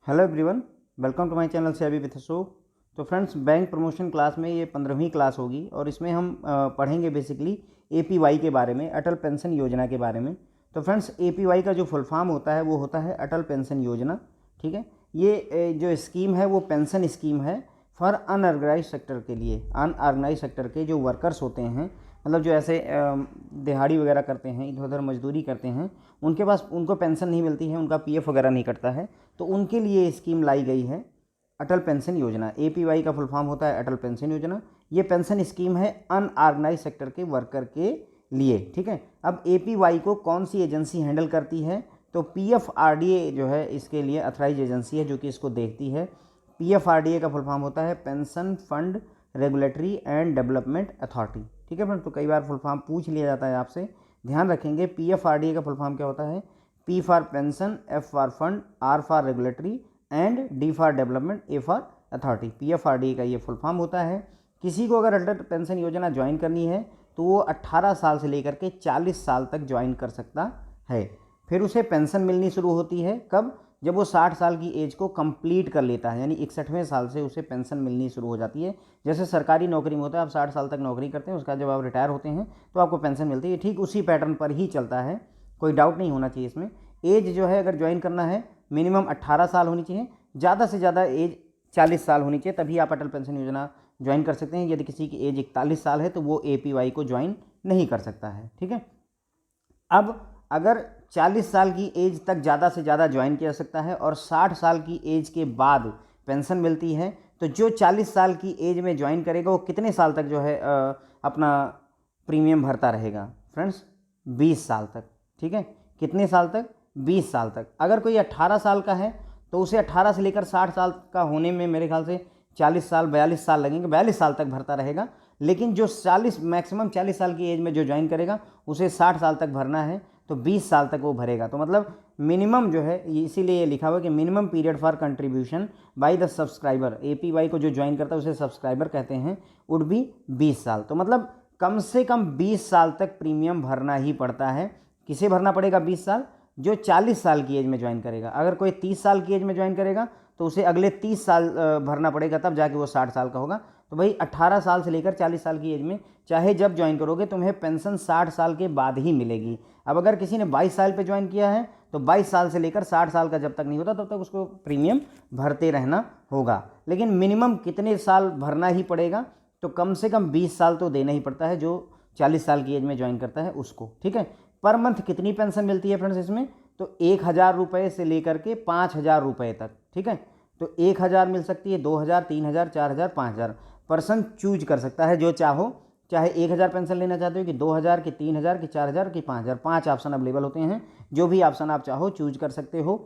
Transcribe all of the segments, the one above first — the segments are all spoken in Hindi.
Hello everyone, welcome to my channel से अभी विथ अशोक। तो फ्रेंड्स, बैंक प्रमोशन क्लास में ये 15वीं क्लास होगी और इसमें हम पढ़ेंगे बेसिकली एपीवाई के बारे में, अटल पेंशन योजना के बारे में। तो फ्रेंड्स, एपीवाई का जो फुल फॉर्म होता है वो होता है अटल पेंशन योजना। ठीक है, ये जो स्कीम है वो पेंशन स्कीम है फॉर अनऑर्गेनाइज सेक्टर के लिए। अनऑर्गेनाइज सेक्टर के जो वर्कर्स होते हैं, मतलब जो ऐसे दिहाड़ी वगैरह करते हैं, इधर उधर मजदूरी करते हैं, उनके पास उनको पेंशन नहीं मिलती है, उनका पीएफ वगैरह नहीं कटता है, तो उनके लिए ये स्कीम लाई गई है अटल पेंशन योजना। एपीवाई का फुल फॉर्म होता है अटल पेंशन योजना। ये पेंशन स्कीम है अनऑर्गेनाइज सेक्टर के वर्कर के लिए। ठीक है, अब एपीवाई को कौन सी एजेंसी हैंडल करती है? तो पीएफआरडीए जो है इसके लिए अथराइज एजेंसी है जो कि इसको देखती है। पीएफआरडीए का फुल फॉर्म होता है pension fund regulatory and development authority. ठीक है फ्रेंड, तो कई बार फुल फॉर्म पूछ लिया जाता है आपसे, ध्यान रखेंगे। पीएफआरडीए का फुल फॉर्म क्या होता है? P for pension, F for fund, R for regulatory and D for development, A for authority. PFRDA का ये फुल फॉर्म होता है। किसी को अगर अटल पेंशन योजना ज्वाइन करनी है तो वो 18 साल से लेकर के 40 साल तक ज्वाइन कर सकता है। फिर उसे पेंशन मिलनी शुरू होती है कब? जब वो 60 साल की एज को कंप्लीट कर लेता है, यानी 61वें साल से उसे पेंशन मिलनी शुरू हो जाती है। जैसे सरकारी नौकरी में होता है, आप 60 साल तक नौकरी करते हैं, उसका जब आप रिटायर होते हैं तो आपको पेंशन मिलती है। ठीक उसी पैटर्न पर ही चलता है, कोई डाउट नहीं होना चाहिए इसमें। एज जो है अगर ज्वाइन करना है मिनिमम 18 साल होनी चाहिए, ज़्यादा से ज़्यादा एज 40 साल होनी चाहिए, तभी आप अटल पेंशन योजना ज्वाइन कर सकते हैं। यदि किसी की एज 41 साल है तो वो एपीवाई को ज्वाइन नहीं कर सकता है। ठीक है, अब अगर 40 साल की एज तक ज़्यादा से ज़्यादा ज्वाइन किया जा सकता है और 60 साल की एज के बाद पेंशन मिलती है, तो जो 40 साल की एज में ज्वाइन करेगा वो कितने साल तक जो है अपना प्रीमियम भरता रहेगा फ्रेंड्स? 20 साल तक। ठीक है, कितने साल तक? 20 साल तक। अगर कोई 18 साल का है तो उसे 18 से लेकर 60 साल का होने में मेरे ख्याल से 40 साल 42 साल लगेंगे, 42 साल तक भरता रहेगा। लेकिन जो 40 मैक्सिमम 40 साल की एज में जो ज्वाइन करेगा उसे 60 साल तक भरना है, तो 20 साल तक वो भरेगा। तो मतलब मिनिमम जो है, इसीलिए ये लिखा हुआ है कि minimum period for contribution by the subscriber, APY को जो ज्वाइन करता है उसे सब्सक्राइबर कहते हैं, वुड बी 20 साल। तो मतलब कम से कम 20 साल तक प्रीमियम भरना ही पड़ता है। किसे भरना पड़ेगा 20 साल? जो 40 साल की एज में ज्वाइन करेगा। अगर कोई 30 साल की एज में ज्वाइन करेगा तो उसे अगले 30 साल भरना पड़ेगा, तब जाके वो 60 साल का होगा। तो भाई 18 साल से लेकर 40 साल की एज में चाहे जब ज्वाइन करोगे तुम्हें पेंशन 60 साल के बाद ही मिलेगी। अब अगर किसी ने 22 साल पे ज्वाइन किया है तो 22 साल से लेकर 60 साल का जब तक नहीं होता तब तक उसको प्रीमियम भरते रहना होगा। लेकिन मिनिमम कितने साल भरना ही पड़ेगा? तो कम से कम 20 साल तो देना ही पड़ता है जो 40 साल की एज में ज्वाइन करता है उसको। ठीक है, पर मंथ कितनी पेंशन मिलती है फ्रेंड्स इसमें? तो 1000 रुपये से लेकर के 5000 रुपये तक। ठीक है, तो 1000 मिल सकती है, 2000, 3000, 4000, 5000। पर्सन चूज कर सकता है जो चाहो, चाहे 1000 पेंशन लेना चाहते हो कि 2000 की, 3000 की, 4000 की, 5000। 5 ऑप्शन अवेलेबल होते हैं, जो भी ऑप्शन आप चाहो चूज कर सकते हो।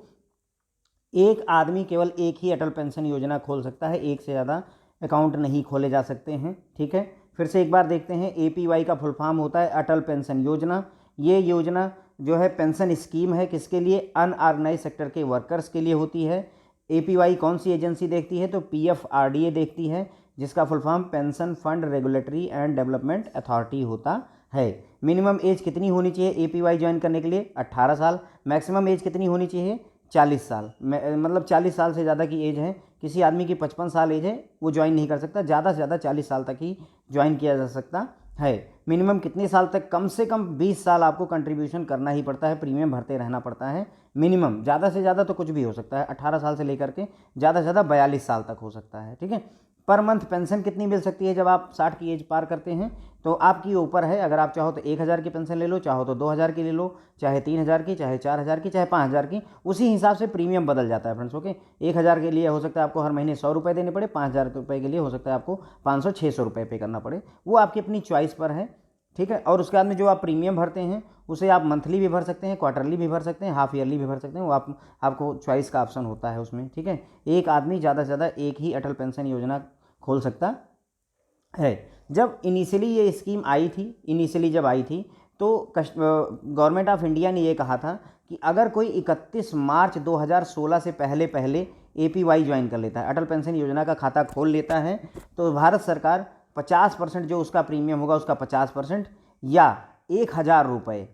एक आदमी केवल एक ही अटल पेंशन योजना खोल सकता है, एक से ज़्यादा अकाउंट नहीं खोले जा सकते हैं। ठीक है, फिर से एक बार देखते हैं। एपीवाई का फुल फॉर्म होता है अटल पेंशन योजना। ये योजना जो है पेंशन स्कीम है, किसके लिए? अनऑर्गेनाइज सेक्टर के वर्कर्स के लिए होती है। एपीवाई कौन सी एजेंसी देखती है? तो पीएफआरडीए देखती है, जिसका full form pension fund regulatory and development authority होता है। मिनिमम एज कितनी होनी चाहिए एपीवाई ज्वाइन करने के लिए? 18 साल। मैक्सिमम एज कितनी होनी चाहिए? 40 साल। मतलब 40 साल से ज़्यादा की एज है, किसी आदमी की 55 साल एज है, वो ज्वाइन नहीं कर सकता। ज़्यादा से ज़्यादा 40 साल तक ही ज्वाइन किया जा सकता है। मिनिमम कितने साल तक? कम से कम 20 साल आपको कंट्रीब्यूशन करना ही पड़ता है, प्रीमियम भरते रहना पड़ता है मिनिमम। ज़्यादा से ज़्यादा तो कुछ भी हो सकता है, 18 साल से लेकर के ज़्यादा से ज़्यादा 42 साल तक हो सकता है। ठीक है, पर मंथ पेंशन कितनी मिल सकती है जब आप 60 की एज पार करते हैं? तो आपकी ऊपर है, अगर आप चाहो तो 1000 की पेंशन ले लो, चाहो तो 2000 की ले लो, चाहे 3000 की, चाहे 4000 की, चाहे 5000 की। उसी हिसाब से प्रीमियम बदल जाता है फ्रेंड्स। ओके, 1000 के लिए हो सकता है आपको हर महीने 100 रुपये देने पड़े, 5000 रुपये के लिए हो सकता है आपको 500-600 रुपये पे करना पड़े, वो आपकी अपनी चॉइस पर है। ठीक है, और उसके बाद में जो आप प्रीमियम भरते हैं उसे आप मंथली भी भर सकते हैं, क्वार्टरली भी भर सकते हैं, हाफ ईयरली भी भर सकते हैं, वो आपको चॉइस का ऑप्शन होता है उसमें। ठीक है, एक आदमी ज़्यादा से ज़्यादा एक ही अटल पेंशन योजना खोल सकता है। जब इनिशियली ये स्कीम आई थी, इनिशियली जब आई थी तो गवर्नमेंट ऑफ इंडिया ने ये कहा था कि अगर कोई 31 मार्च 2016 से पहले पहले एपीवाई ज्वाइन कर लेता है, अटल पेंशन योजना का खाता खोल लेता है, तो भारत सरकार 50% जो उसका प्रीमियम होगा उसका 50% या 1000 रुपये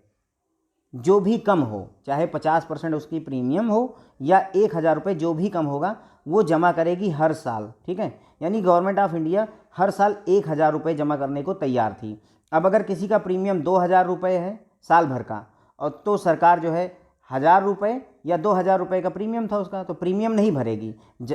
जो भी कम हो, चाहे 50% उसकी प्रीमियम हो या 1,000 रुपये, जो भी कम होगा वो जमा करेगी हर साल। ठीक है, यानी गवर्नमेंट ऑफ इंडिया हर साल 1,000 रुपये जमा करने को तैयार थी। अब अगर किसी का प्रीमियम 2,000 रुपये है साल भर का, और तो सरकार जो है 1,000 रुपये या 2,000 रुपये का प्रीमियम था उसका, तो प्रीमियम नहीं भरेगी।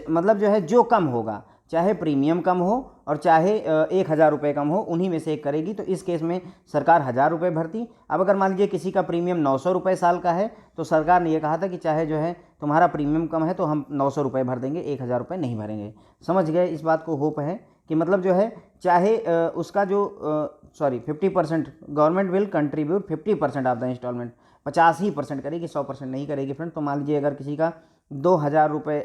मतलब जो है जो कम होगा, चाहे प्रीमियम कम हो और चाहे 1,000 रुपये कम हो, उन्हीं में से एक करेगी। तो इस केस में सरकार 1,000 रुपये भरती। अब अगर मान लीजिए किसी का प्रीमियम 900 रुपये साल का है, तो सरकार ने ये कहा था कि चाहे जो है तुम्हारा प्रीमियम कम है तो हम 900 रुपये भर देंगे, 1,000 रुपये नहीं भरेंगे। समझ गए इस बात को? होप है कि मतलब जो है चाहे उसका जो 50% government will contribute 50% of the instalment, 50% करेगी, 100% नहीं करेगी फ्रेंड। तो मान लीजिए अगर किसी का 2,000 रुपये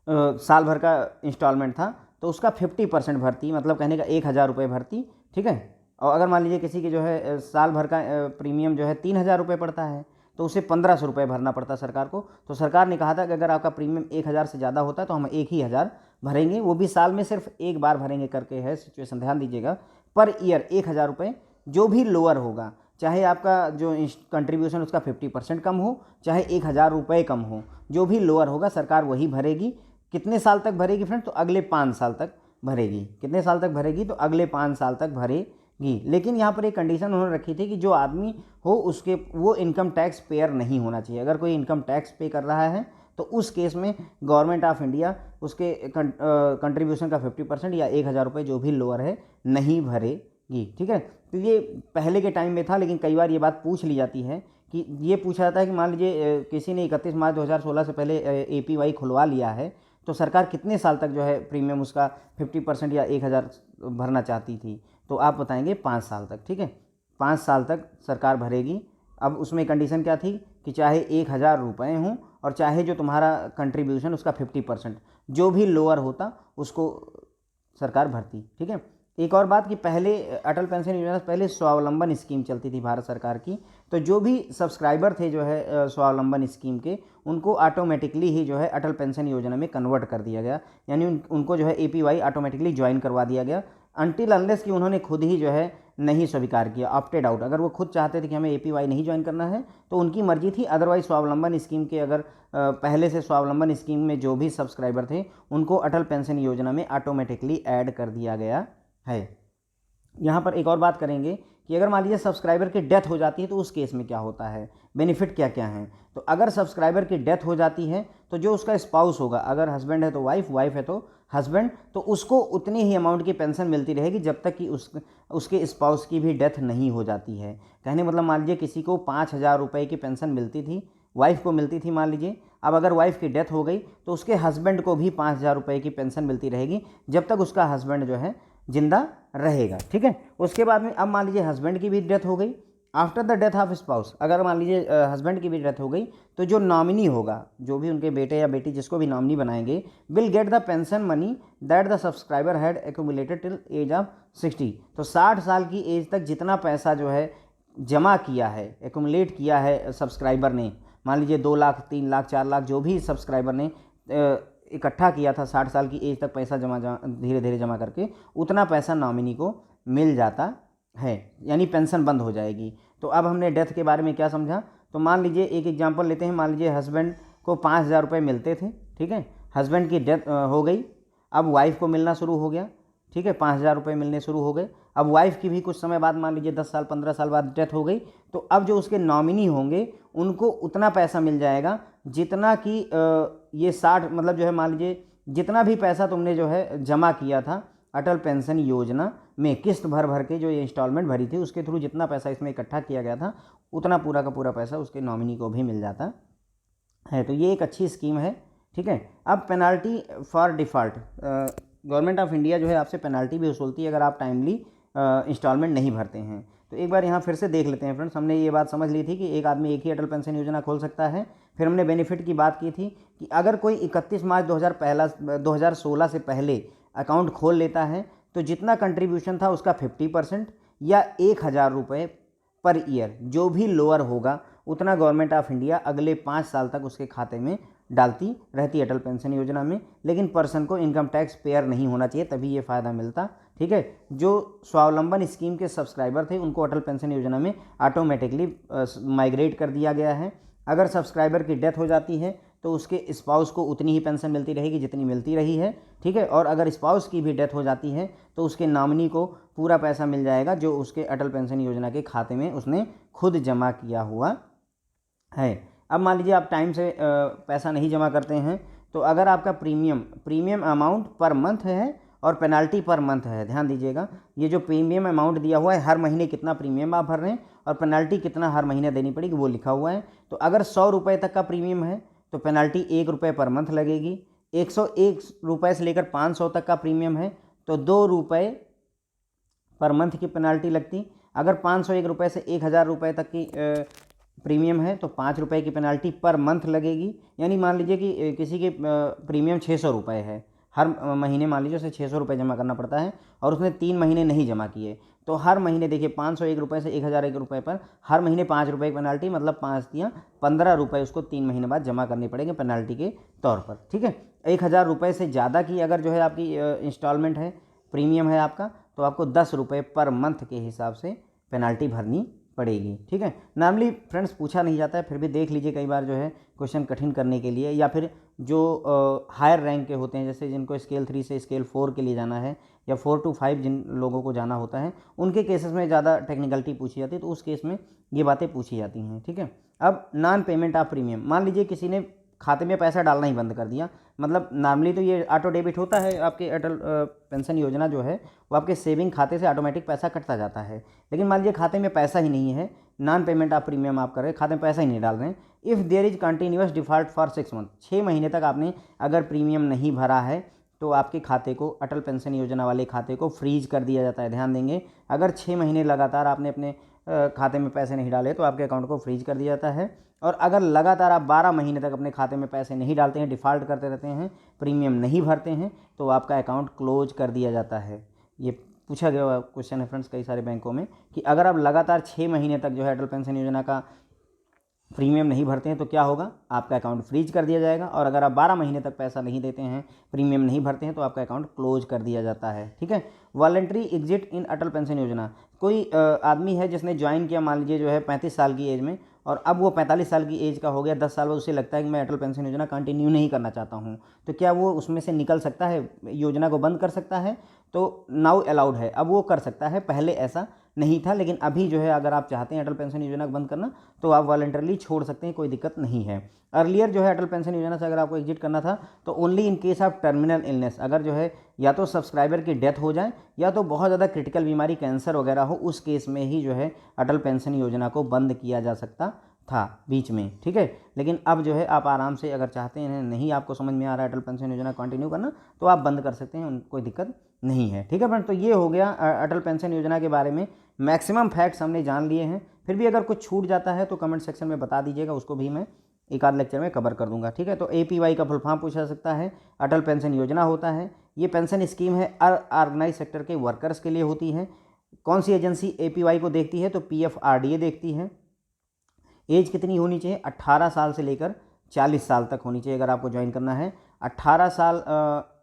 साल भर का इंस्टॉलमेंट था, तो उसका 50% भरती, मतलब कहने का 1,000 रुपये भरती। ठीक है, और अगर मान लीजिए किसी की जो है साल भर का प्रीमियम जो है 3,000 रुपये पड़ता है, तो उसे 1,500 रुपये भरना पड़ता सरकार को। तो सरकार ने कहा था कि अगर आपका प्रीमियम 1,000 से ज़्यादा होता है तो हम 1,000 भरेंगे, वो भी साल में सिर्फ एक बार भरेंगे करके है सिचुएशन, ध्यान दीजिएगा। पर ईयर 1,000 रुपये, जो भी लोअर होगा, चाहे आपका जो कंट्रीब्यूशन उसका 50% कम हो, चाहे 1,000 रुपये कम हो, जो भी लोअर होगा सरकार वही भरेगी। कितने साल तक भरेगी फ्रेंड? तो अगले 5 साल तक भरेगी। कितने साल तक भरेगी? तो अगले 5 साल तक भरेगी। लेकिन यहाँ पर एक कंडीशन उन्होंने रखी थी कि जो आदमी हो उसके वो इनकम टैक्स पेयर नहीं होना चाहिए। अगर कोई इनकम टैक्स पे कर रहा है तो उस केस में गवर्नमेंट ऑफ इंडिया उसके कंट्रीब्यूशन का 50% या 1,000 रुपये जो भी लोअर है नहीं भरेगी। ठीक है, तो ये पहले के टाइम में था, लेकिन कई बार ये बात पूछ ली जाती है कि ये पूछा जाता है कि मान लीजिए किसी ने 31 मार्च 2016 से पहले APY खुलवा लिया है, तो सरकार कितने साल तक जो है प्रीमियम उसका 50% या 1,000 भरना चाहती थी? तो आप बताएंगे 5 साल तक। ठीक है, 5 साल तक सरकार भरेगी। अब उसमें कंडीशन क्या थी कि चाहे 1,000 रुपये हों और चाहे जो तुम्हारा कंट्रीब्यूशन उसका 50%, जो भी लोअर होता उसको सरकार भरती। ठीक है, एक और बात कि पहले अटल पेंशन योजना से पहले स्वावलंबन स्कीम चलती थी भारत सरकार की। तो जो भी सब्सक्राइबर थे जो है स्वावलंबन स्कीम के, उनको ऑटोमेटिकली ही जो है अटल पेंशन योजना में कन्वर्ट कर दिया गया, यानी उनको जो है APY ऑटोमेटिकली ज्वाइन करवा दिया गया, अनटिल अनलेस कि उन्होंने खुद ही जो है नहीं स्वीकार किया, ऑप्टेड आउट। अगर वो खुद चाहते थे कि हमें APY नहीं ज्वाइन करना है तो उनकी मर्जी थी। अदरवाइज स्वावलंबन स्कीम के अगर पहले से स्वावलंबन स्कीम में जो भी सब्सक्राइबर थे उनको अटल पेंशन योजना में ऑटोमेटिकली ऐड कर दिया गया है। यहाँ पर एक और बात करेंगे कि अगर मान लीजिए सब्सक्राइबर की डेथ हो जाती है तो उस केस में क्या होता है, बेनिफिट क्या क्या हैं। तो अगर सब्सक्राइबर की डेथ हो जाती है तो जो उसका स्पाउस होगा, अगर हस्बैंड है तो वाइफ, वाइफ है तो हस्बैंड, तो उसको उतनी ही अमाउंट की पेंशन मिलती रहेगी जब तक कि उसके स्पाउस की भी डेथ नहीं हो जाती है। कहने मतलब मान लीजिए किसी को 5,000 रुपये की पेंशन मिलती थी, वाइफ को मिलती थी मान लीजिए। अब अगर वाइफ की डेथ हो गई तो उसके हस्बैंड को भी 5,000 रुपये की पेंशन मिलती रहेगी जब तक उसका हस्बैंड जो है जिंदा रहेगा। ठीक है, उसके बाद में अब मान लीजिए हस्बैंड की भी डेथ हो गई, after the death of spouse, अगर मान लीजिए हस्बैंड की भी डेथ हो गई तो जो नॉमिनी होगा, जो भी उनके बेटे या बेटी जिसको भी नॉमिनी बनाएंगे, will get the pension money that the subscriber had accumulated till as of 60। तो 60 साल की एज तक जितना पैसा जो है जमा किया है, एक्यूमुलेट किया है सब्सक्राइबर ने, मान लीजिए 2 लाख, 3 लाख, 4 लाख, जो भी सब्सक्राइबर ने इकट्ठा किया था 60 साल की एज तक पैसा धीरे धीरे जमा करके, उतना पैसा नॉमिनी को मिल जाता है, यानी पेंशन बंद हो जाएगी। तो अब हमने डेथ के बारे में क्या समझा, तो मान लीजिए एक एग्जांपल लेते हैं। मान लीजिए हस्बैंड को 5,000 रुपये मिलते थे, ठीक है, हस्बैंड की डेथ हो गई, अब वाइफ को मिलना शुरू हो गया। ठीक है, 5,000 रुपये मिलने शुरू हो गए। अब वाइफ की भी कुछ समय बाद, मान लीजिए 10 साल 15 साल बाद डेथ हो गई, तो अब जो उसके नॉमिनी होंगे उनको उतना पैसा मिल जाएगा जितना कि ये 60, मतलब जो है मान लीजिए जितना भी पैसा तुमने जो है जमा किया था अटल पेंशन योजना में, किस्त भर भर के जो ये इंस्टॉलमेंट भरी थी उसके थ्रू जितना पैसा इसमें इकट्ठा किया गया था, उतना पूरा का पूरा पैसा उसके नॉमिनी को भी मिल जाता है। तो ये एक अच्छी स्कीम है। ठीक है, अब penalty for default, government of India जो है आपसे पेनाल्टी भी वसूलती है अगर आप टाइमली इंस्टॉलमेंट नहीं भरते हैं। तो एक बार यहाँ फिर से देख लेते हैं फ्रेंड्स। हमने ये बात समझ ली थी कि एक आदमी एक ही अटल पेंशन योजना खोल सकता है। फिर हमने बेनिफिट की बात की थी कि अगर कोई 31 मार्च 2016 से पहले अकाउंट खोल लेता है तो जितना कंट्रीब्यूशन था उसका 50% या 1,000 रुपये पर ईयर, जो भी लोअर होगा उतना गवर्नमेंट ऑफ इंडिया अगले 5 साल तक उसके खाते में डालती रहती अटल पेंशन योजना में, लेकिन पर्सन को इनकम टैक्स पेयर नहीं होना चाहिए, तभी ये फ़ायदा मिलता। ठीक है, जो स्वावलंबन स्कीम के सब्सक्राइबर थे उनको अटल पेंशन योजना में ऑटोमेटिकली माइग्रेट कर दिया गया है। अगर सब्सक्राइबर की डेथ हो जाती है तो उसके स्पाउस को उतनी ही पेंशन मिलती रहेगी जितनी मिलती रही है। ठीक है, और अगर स्पाउस की भी डेथ हो जाती है तो उसके नॉमिनी को पूरा पैसा मिल जाएगा जो उसके अटल पेंशन योजना के खाते में उसने खुद जमा किया हुआ है। अब मान लीजिए आप टाइम से पैसा नहीं जमा करते हैं, तो अगर आपका प्रीमियम अमाउंट पर मंथ है और पेनाल्टी पर मंथ है, ध्यान दीजिएगा, ये जो प्रीमियम अमाउंट दिया हुआ है हर महीने कितना प्रीमियम आप भर रहे हैं और पेनाल्टी कितना हर महीने देनी पड़ेगी वो लिखा हुआ है। तो अगर 100 रुपये तक का प्रीमियम है तो पेनाल्टी 1 रुपये पर मंथ लगेगी। 101 रुपये से लेकर 500 तक का प्रीमियम है तो 2 रुपये पर मंथ की पेनाल्टी लगती। अगर 501 रुपये से 1000 रुपये तक की प्रीमियम है तो 5 रुपये की पेनाल्टी पर मंथ लगेगी। यानी मान लीजिए कि किसी के प्रीमियम 600 रुपये है, हर महीने मान लीजिए उसे 600 रुपये जमा करना पड़ता है और उसने 3 महीने नहीं जमा किए, तो हर महीने देखिए 501 रुपये से 1001 रुपये पर हर महीने 5 रुपये की पेनाल्टी, मतलब 5 दिया 15 रुपये उसको 3 महीने बाद जमा करने पड़ेंगे पेनाल्टी के तौर पर। ठीक है, 1000 रुपये से ज़्यादा की अगर जो है आपकी इंस्टॉलमेंट है, प्रीमियम है आपका, तो आपको 10 रुपये पर मंथ के हिसाब से पेनाल्टी भरनी पड़ेगी। ठीक है, नॉर्मली फ्रेंड्स पूछा नहीं जाता है, फिर भी देख लीजिए कई बार जो है क्वेश्चन कठिन करने के लिए, या फिर जो हायर रैंक के होते हैं जैसे जिनको स्केल 3 से स्केल 4 के लिए जाना है या 4 to 5 जिन लोगों को जाना होता है उनके केसेस में ज़्यादा टेक्निकलिटी पूछी जाती है, तो उस केस में ये बातें पूछी जाती हैं। ठीक है, अब नॉन पेमेंट ऑफ प्रीमियम, मान लीजिए किसी ने खाते में पैसा डालना ही बंद कर दिया, मतलब नॉर्मली तो ये ऑटो डेबिट होता है, आपके अटल पेंशन योजना जो है वो आपके सेविंग खाते से ऑटोमेटिक पैसा कटता जाता है, लेकिन मान लीजिए खाते में पैसा ही नहीं है, नॉन पेमेंट ऑफ प्रीमियम आप कर रहे हैं, खाते में पैसा ही नहीं डाल रहे हैं। If there is continuous default for 6 month, 6 महीने तक आपने अगर प्रीमियम नहीं भरा है तो आपके खाते को, अटल पेंशन योजना वाले खाते को फ्रीज कर दिया जाता है। ध्यान देंगे, अगर 6 महीने लगातार आपने अपने खाते में पैसे नहीं डाले तो आपके अकाउंट को फ्रीज कर दिया जाता है, और अगर लगातार आप 12 महीने तक अपने खाते में पैसे नहीं डालते हैं, डिफ़ॉल्ट करते रहते हैं, प्रीमियम नहीं भरते हैं, तो आपका अकाउंट क्लोज कर दिया जाता है। ये पूछा गया क्वेश्चन है फ्रेंड्स कई सारे बैंकों में कि अगर आप लगातार 6 महीने तक जो है अटल पेंशन योजना का प्रीमियम नहीं भरते हैं तो क्या होगा, आपका अकाउंट फ्रीज कर दिया जाएगा, और अगर आप 12 महीने तक पैसा नहीं देते हैं, प्रीमियम नहीं भरते हैं, तो आपका अकाउंट क्लोज कर दिया जाता है। ठीक है, वॉलंटरी एग्जिट इन अटल पेंशन योजना, कोई आदमी है जिसने ज्वाइन किया मान लीजिए जो है 35 साल की एज में, और अब वो 45 साल की एज का हो गया, 10 साल बाद उसे लगता है कि मैं अटल पेंशन योजना कंटिन्यू नहीं करना चाहता हूँ, तो क्या वो उसमें से निकल सकता है, योजना को बंद कर सकता है? तो नाउ अलाउड है, अब वो कर सकता है, पहले ऐसा नहीं था, लेकिन अभी जो है अगर आप चाहते हैं अटल पेंशन योजना को बंद करना तो आप वॉलंटरली छोड़ सकते हैं, कोई दिक्कत नहीं है। अर्लियर जो है अटल पेंशन योजना से अगर आपको एग्जिट करना था तो only in case of terminal illness, अगर जो है या तो सब्सक्राइबर की डेथ हो जाए या तो बहुत ज़्यादा क्रिटिकल बीमारी, कैंसर वगैरह हो, उस केस में ही जो है अटल पेंशन योजना को बंद किया जा सकता था बीच में। ठीक है, लेकिन अब जो है आप आराम से अगर चाहते हैं, नहीं आपको समझ में आ रहा है अटल पेंशन योजना कंटिन्यू करना, तो आप बंद कर सकते हैं, कोई दिक्कत नहीं है। ठीक है फ्रेंड, तो ये हो गया अटल पेंशन योजना के बारे में, मैक्सिमम फैक्ट्स हमने जान लिए हैं। फिर भी अगर कुछ छूट जाता है तो कमेंट सेक्शन में बता दीजिएगा, उसको भी मैं एक आध लेक्चर में कवर कर दूंगा। ठीक है, तो APY का फुल फॉर्म पूछा सकता है, अटल पेंशन योजना होता है, ये पेंशन स्कीम है ऑर्गेनाइज सेक्टर के वर्कर्स के लिए होती है। कौन सी एजेंसी APY को देखती है? तो PFRDA देखती है। एज कितनी होनी चाहिए? 18 साल से लेकर 40 साल तक होनी चाहिए अगर आपको ज्वाइन करना है। 18 साल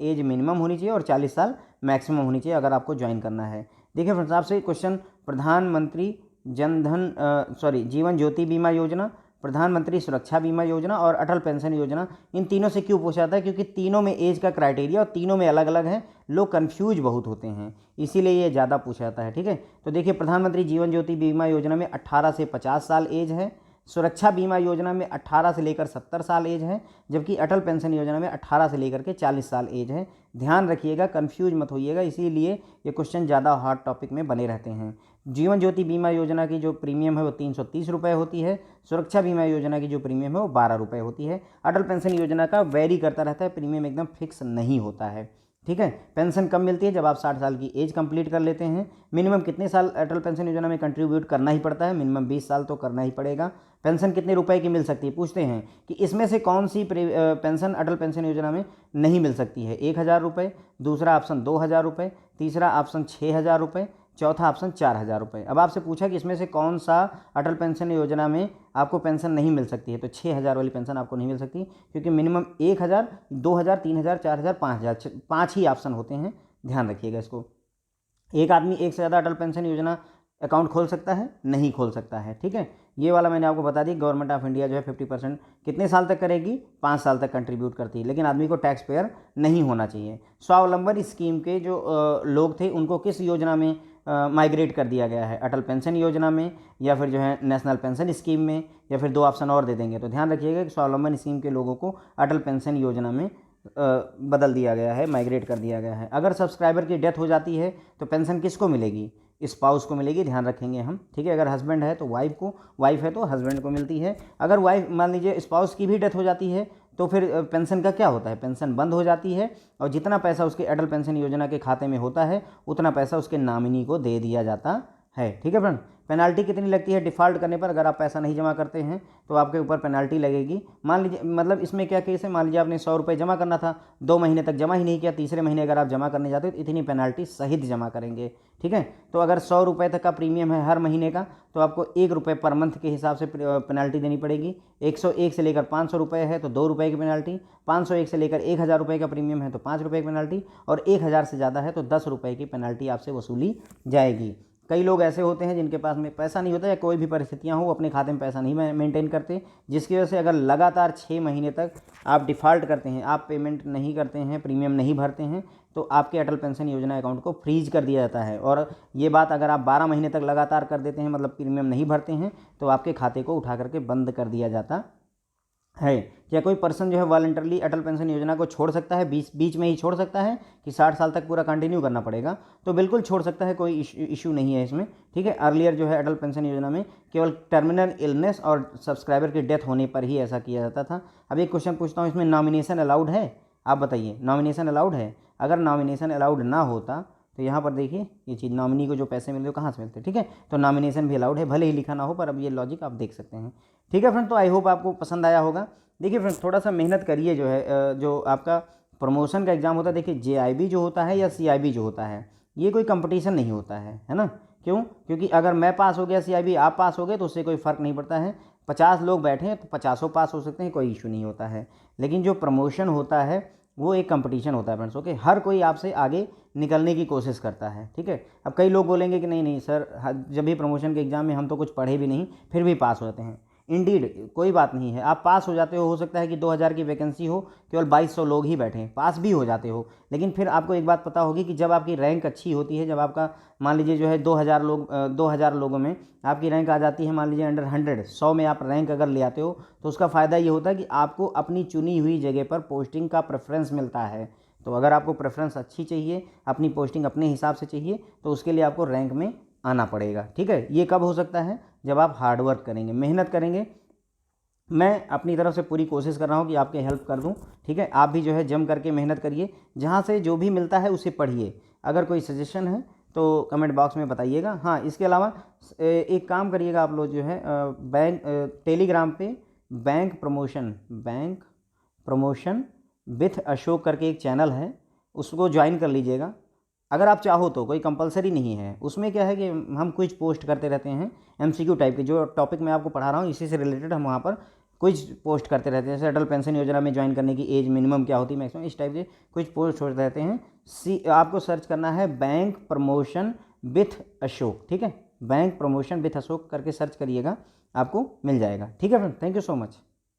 एज मिनिमम होनी चाहिए और 40 साल मैक्सिमम होनी चाहिए अगर आपको ज्वाइन करना है। देखिए फ्रेंड्स, आपसे क्वेश्चन, प्रधानमंत्री जीवन ज्योति बीमा योजना, प्रधानमंत्री सुरक्षा बीमा योजना और अटल पेंशन योजना, इन तीनों से क्यों पूछा जाता है? क्योंकि तीनों में एज का क्राइटेरिया और तीनों में अलग अलग है, लोग कंफ्यूज बहुत होते हैं, इसीलिए ये ज़्यादा पूछा जाता है। ठीक है, तो देखिए प्रधानमंत्री जीवन ज्योति बीमा योजना में 18 से 50 साल एज है, सुरक्षा बीमा योजना में 18 से लेकर 70 साल एज है, जबकि अटल पेंशन योजना में 18 से लेकर के 40 साल एज है। ध्यान रखिएगा, कंफ्यूज मत होइएगा, इसीलिए ये क्वेश्चन ज़्यादा हॉट टॉपिक में बने रहते हैं। जीवन ज्योति बीमा योजना की जो प्रीमियम है वो 330 रुपये होती है, सुरक्षा बीमा योजना की जो प्रीमियम है वो 12 रुपये होती है। अटल पेंशन योजना का वेरी करता रहता है, प्रीमियम एकदम फिक्स नहीं होता है। ठीक है, पेंशन कब मिलती है? जब आप 60 साल की एज कंप्लीट कर लेते हैं। मिनिमम कितने साल अटल पेंशन योजना में कंट्रीब्यूट करना ही पड़ता है? मिनिमम 20 साल तो करना ही पड़ेगा। पेंशन कितने रुपए की मिल सकती है? पूछते हैं कि इसमें से कौन सी पेंशन अटल पेंशन योजना में नहीं मिल सकती है? 1000 रुपये, दूसरा ऑप्शन 2000 रुपये, तीसरा ऑप्शन 6000 रुपये, चौथा ऑप्शन 4,000 रुपये। अब आपसे पूछा कि इसमें से कौन सा अटल पेंशन योजना में आपको पेंशन नहीं मिल सकती है, तो 6,000 वाली पेंशन आपको नहीं मिल सकती, क्योंकि मिनिमम 1,000, 2,000, 3,000, 4,000, 5,000, 5 ही ऑप्शन होते हैं, ध्यान रखिएगा इसको। एक आदमी एक से ज़्यादा अटल पेंशन योजना अकाउंट खोल सकता है? नहीं खोल सकता है, ठीक है। ये वाला मैंने आपको बता दी, गवर्नमेंट ऑफ इंडिया जो है 50% कितने साल तक करेगी? 5 साल तक कंट्रीब्यूट करती है, लेकिन आदमी को टैक्स पेयर नहीं होना चाहिए। स्वावलंबन स्कीम के जो लोग थे उनको किस योजना में माइग्रेट कर दिया गया है? अटल पेंशन योजना में, या फिर जो है नेशनल पेंशन स्कीम में, या फिर 2 ऑप्शन और दे देंगे। तो ध्यान रखिएगा कि स्वावलंबन स्कीम के लोगों को अटल पेंशन योजना में बदल दिया गया है, माइग्रेट कर दिया गया है। अगर सब्सक्राइबर की डेथ हो जाती है तो पेंशन किसको मिलेगी? स्पाउस को मिलेगी, ध्यान रखेंगे हम, ठीक है। अगर हस्बैंड है तो वाइफ को, वाइफ है तो हस्बैंड को मिलती है। अगर वाइफ, मान लीजिए स्पाउस की भी डेथ हो जाती है तो फिर पेंशन का क्या होता है? पेंशन बंद हो जाती है, और जितना पैसा उसके अटल पेंशन योजना के खाते में होता है उतना पैसा उसके नॉमिनी को दे दिया जाता है, ठीक है फ्रेंड। पेनाल्टी कितनी लगती है डिफ़ॉल्ट करने पर? अगर आप पैसा नहीं जमा करते हैं तो आपके ऊपर पेनाल्टी लगेगी। मान लीजिए, मतलब इसमें क्या केस है, मान लीजिए आपने 100 रुपये जमा करना था, 2 महीने तक जमा ही नहीं किया, तीसरे महीने अगर आप जमा करने जाते हो तो इतनी पेनाल्टी सहित जमा करेंगे, ठीक है। तो अगर 100 रुपये तक का प्रीमियम है हर महीने का, तो आपको 1 रुपये पर मंथ के हिसाब से पेनाल्टी देनी पड़ेगी। 101 से लेकर 500 रुपये है तो 2 रुपये की पेनाल्टी, 501 से लेकर 1,000 रुपये का प्रीमियम है तो 5 रुपये की पेनाल्टी, और 1,000 से ज़्यादा है तो 10 रुपये की पेनाल्टी आपसे वसूली जाएगी। कई लोग ऐसे होते हैं जिनके पास में पैसा नहीं होता, या कोई भी परिस्थितियां हो, अपने खाते में पैसा नहीं मेंटेन करते, जिसकी वजह से अगर लगातार 6 महीने तक आप डिफ़ॉल्ट करते हैं, आप पेमेंट नहीं करते हैं, प्रीमियम नहीं भरते हैं, तो आपके अटल पेंशन योजना अकाउंट को फ्रीज कर दिया जाता है। और ये बात अगर आप 12 महीने तक लगातार कर देते हैं, मतलब प्रीमियम नहीं भरते हैं, तो आपके खाते को उठा करके बंद कर दिया जाता है। क्या कोई पर्सन जो है वॉलंटरली अटल पेंशन योजना को छोड़ सकता है? बीच में ही छोड़ सकता है कि 60 साल तक पूरा कंटिन्यू करना पड़ेगा? तो बिल्कुल छोड़ सकता है, कोई इशू नहीं है इसमें, ठीक है। अर्लियर जो है अटल पेंशन योजना में केवल टर्मिनल इलनेस और सब्सक्राइबर की डेथ होने पर ही ऐसा किया जाता था। अब एक क्वेश्चन पूछता हूँ, इसमें नॉमिनेशन अलाउड है? आप बताइए, नॉमिनेशन अलाउड है? अगर नॉमिनेशन अलाउड ना होता तो यहाँ पर देखिए ये चीज़, नॉमिनी को जो पैसे मिलते हैं कहाँ से मिलते हैं, ठीक है। तो नॉमिनेशन भी अलाउड है, भले ही लिखा ना हो, पर अब ये लॉजिक आप देख सकते हैं, ठीक है फ्रेंड। तो आई होप आपको पसंद आया होगा। देखिए फ्रेंड्स, थोड़ा सा मेहनत करिए, जो है जो आपका प्रमोशन का एग्ज़ाम होता है, देखिए JIB जो होता है या CIB जो होता है, ये कोई कंपटीशन नहीं होता है ना। क्यों? क्योंकि अगर मैं पास हो गया CIB, आप पास हो गए, तो उससे कोई फ़र्क नहीं पड़ता है। 50 लोग बैठे हैं तो 50 पास हो सकते हैं, कोई इशू नहीं होता है। लेकिन जो प्रमोशन होता है वो एक कंपटीशन होता है फ्रेंड्स, ओके। हर कोई आपसे आगे निकलने की कोशिश करता है, ठीक है। अब कई लोग बोलेंगे कि नहीं नहीं सर, जब भी प्रमोशन के एग्ज़ाम में हम तो कुछ पढ़े भी नहीं, फिर भी पास हो जाते हैं। इंडीड कोई बात नहीं है, आप पास हो जाते हो सकता है कि 2000 की वैकेंसी हो, केवल 2200 लोग ही बैठे हैं, पास भी हो जाते हो। लेकिन फिर आपको एक बात पता होगी कि जब आपकी रैंक अच्छी होती है, जब आपका मान लीजिए जो है 2000 लोगों में आपकी रैंक आ जाती है, मान लीजिए अंडर 100 में आप रैंक अगर ले आते हो, तो उसका फ़ायदा ये होता है कि आपको अपनी चुनी हुई जगह पर पोस्टिंग का प्रेफरेंस मिलता है। तो अगर आपको प्रेफरेंस अच्छी चाहिए, अपनी पोस्टिंग अपने हिसाब से चाहिए, तो उसके लिए आपको रैंक में आना पड़ेगा, ठीक है। ये कब हो सकता है? जब आप हार्डवर्क करेंगे, मेहनत करेंगे। मैं अपनी तरफ से पूरी कोशिश कर रहा हूँ कि आपके हेल्प कर दूँ, ठीक है। आप भी जो है जम करके मेहनत करिए, जहाँ से जो भी मिलता है उसे पढ़िए। अगर कोई सजेशन है तो कमेंट बॉक्स में बताइएगा। हाँ, इसके अलावा एक काम करिएगा आप लोग, जो है टेलीग्राम पे बैंक प्रमोशन विथ अशोक करके एक चैनल है, उसको ज्वाइन कर लीजिएगा अगर आप चाहो तो। कोई कंपलसरी नहीं है। उसमें क्या है कि हम क्विज पोस्ट करते रहते हैं, MCQ टाइप के। जो टॉपिक मैं आपको पढ़ा रहा हूँ इसी से रिलेटेड हम वहाँ पर क्विज पोस्ट करते रहते हैं। जैसे अटल पेंशन योजना में ज्वाइन करने की एज मिनिमम क्या होती है, मैक्सिमम, इस टाइप के क्विज पोस्ट होते रहते हैं। आपको सर्च करना है बैंक प्रमोशन विथ अशोक, ठीक है। बैंक प्रमोशन विथ अशोक करके सर्च करिएगा, आपको मिल जाएगा, ठीक है friend. Thank you so much.